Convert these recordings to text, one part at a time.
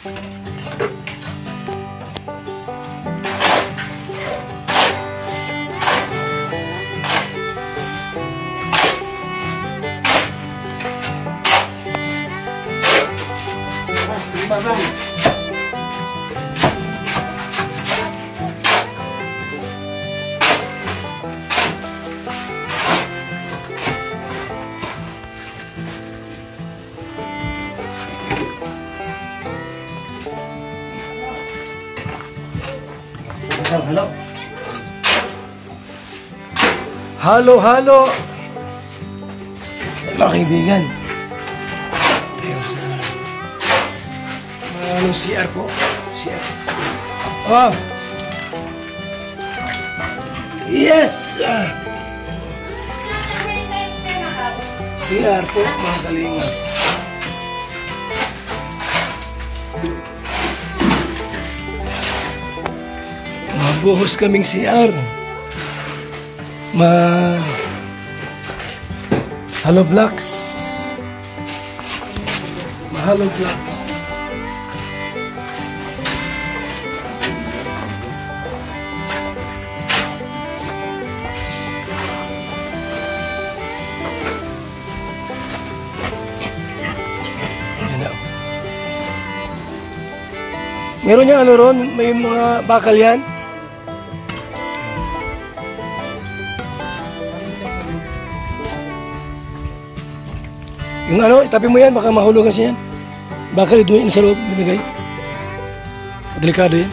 Hello. Halo, halo. Mga kaibigan. Anong CR po? CR. Oh! Yes! CR po, mga kalinga. Mabuhos kaming CR. Halo Blocks. Mahalo Blocks. Meron niyang ano ron, may mga bakal yan. Yung ano, itabi mo yan, baka mahulugan siya yan. Bakal doon sa loob, binigay. Delikado yan.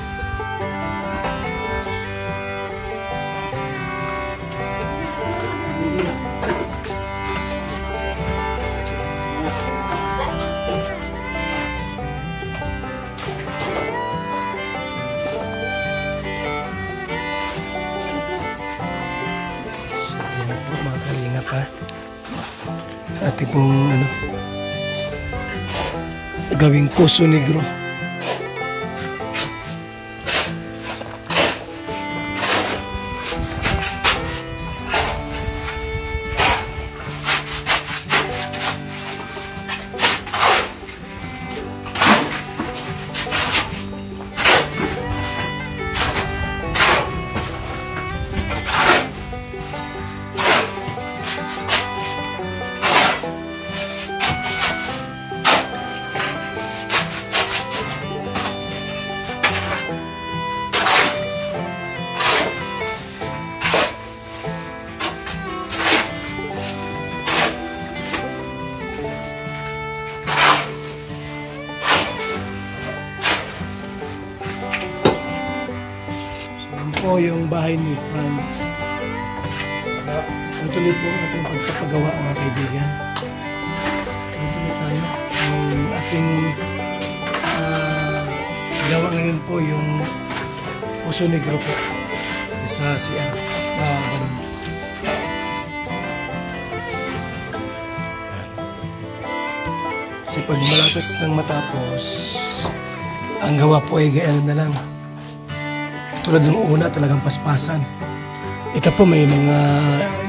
Mga kalinga pa. Ati pong ano, gawing Poso Negro. Po yung bahay ni Franz. Tuloy po ating pagpapagawa, mga kaibigan. Tuloy tayo. Yung ating gawa ngayon po yung Poso Negro po sa CR. Kasi pag malapit ng matapos, ang gawa po ay gayaan na lang. Tulad ng una, talagang paspasan. Ito po may mga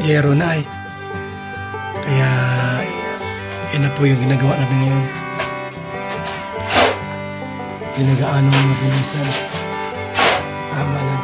yero na eh. Kaya yan na po yung ginagawa namin ngayon. Ginagaanong mabilisan. Tama lang.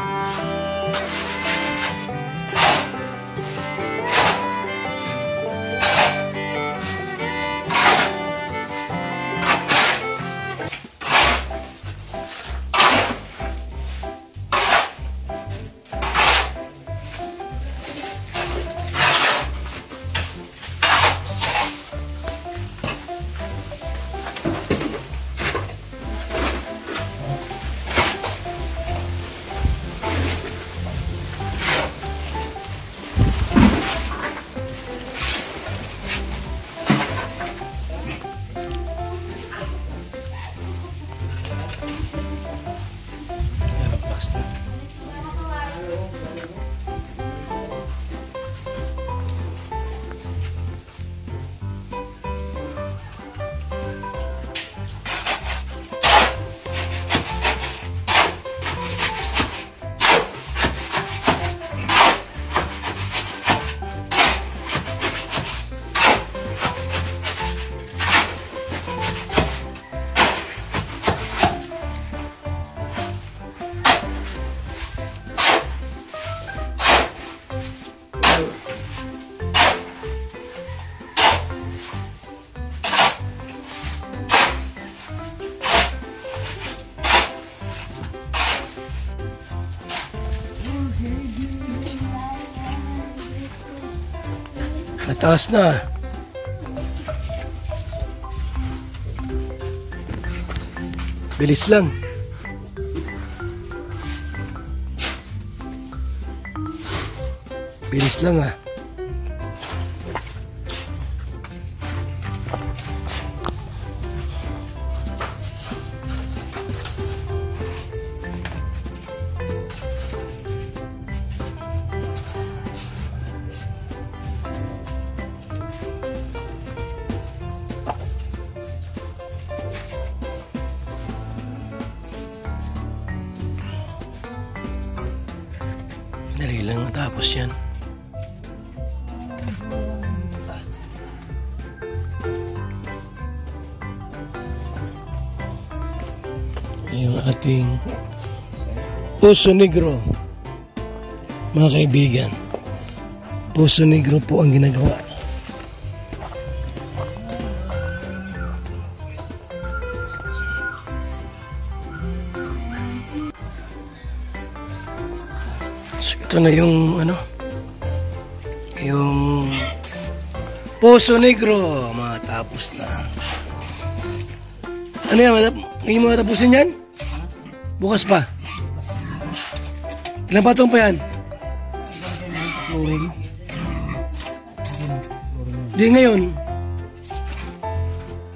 Mataas na. Bilis lang. Bilis lang ah. Dali lang matapos yan. Yung ating Puso Negro, mga kaibigan. Puso Negro po ang ginagawa. So, ito na yung yung Puso Negro, matapos na. Ano yan? Hindi mo matapusin yan? Bukas pa. Ilang patong pa yan? Di ngayon.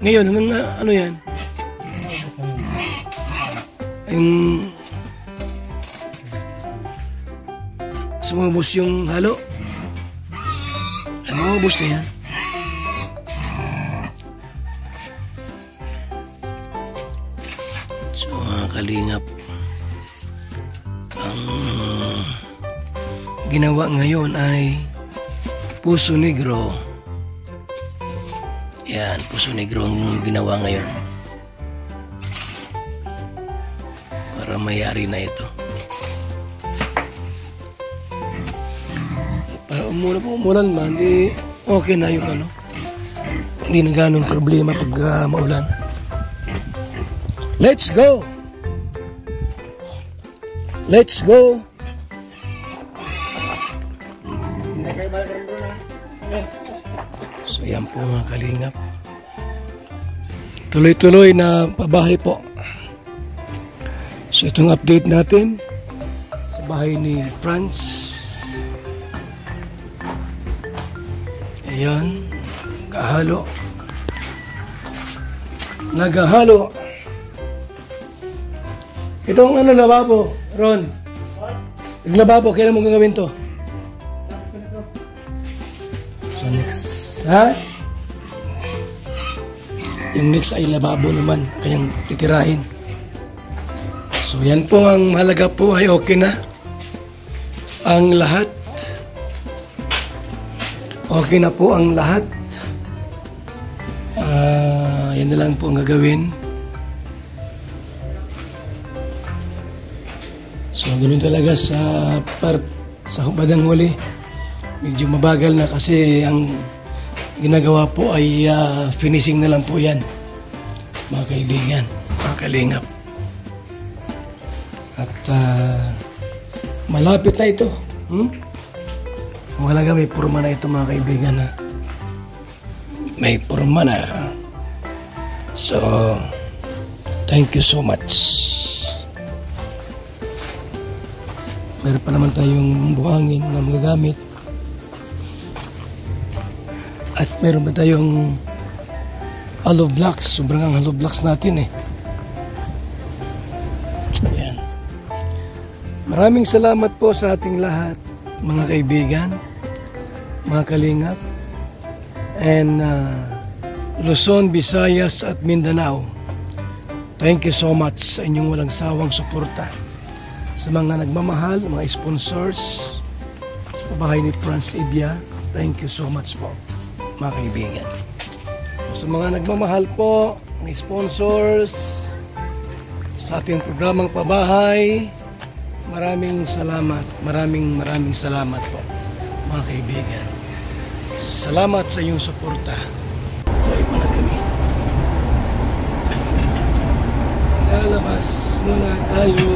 Ngayon, ano yan? Yung sumubos yung halo. Ano ubos na yan? So mga kalingap, ang ginawa ngayon ay Puso Negro. Yan, Puso Negro ang ginawa ngayon para mayari na ito. Para umulan man, di okay na yung hindi na ganun problema pag maulan. Let's go! Let's go! So yan po mga kalingap. Tuloy-tuloy na pabahay po. So itong update natin sa bahay ni Franz. Ayan, nagahalo. Nagahalo. Itong lababo, Ron. Yung lababo, kailan mo gagawin to? So next, ha? Yung next ay lababo naman, kanyang titirahin. So yan po ang mahalaga po ay okay na. Ang lahat. Okay na po ang lahat. Yan na lang po ang gagawin. So ganoon talaga sa Badang Huli. Medyo mabagal na kasi ang ginagawa po ay finishing na lang po yan, mga kaibigan, mga kalingap. At malapit na ito. Mahalaga may purma na ito, mga kaibigan. May purma na. So thank you so much. Meron pa naman tayong buhangin na magagamit. At meron pa tayong hollow blocks. Sobrang ang hollow blocks natin eh. Ayan. Maraming salamat po sa ating lahat, mga kaibigan, mga kalingap, and Luzon, Visayas at Mindanao. Thank you so much sa inyong walang sawang suporta. Sa mga nagmamahal, mga sponsors, sa pabahay ni Franz Idia, thank you so much po, mga kaibigan. Sa mga nagmamahal po, mga sponsors, sa ating programang pabahay, maraming salamat, maraming salamat po, mga kaibigan. Salamat sa inyong suporta. Ay, muna kami. Lalabas muna tayo.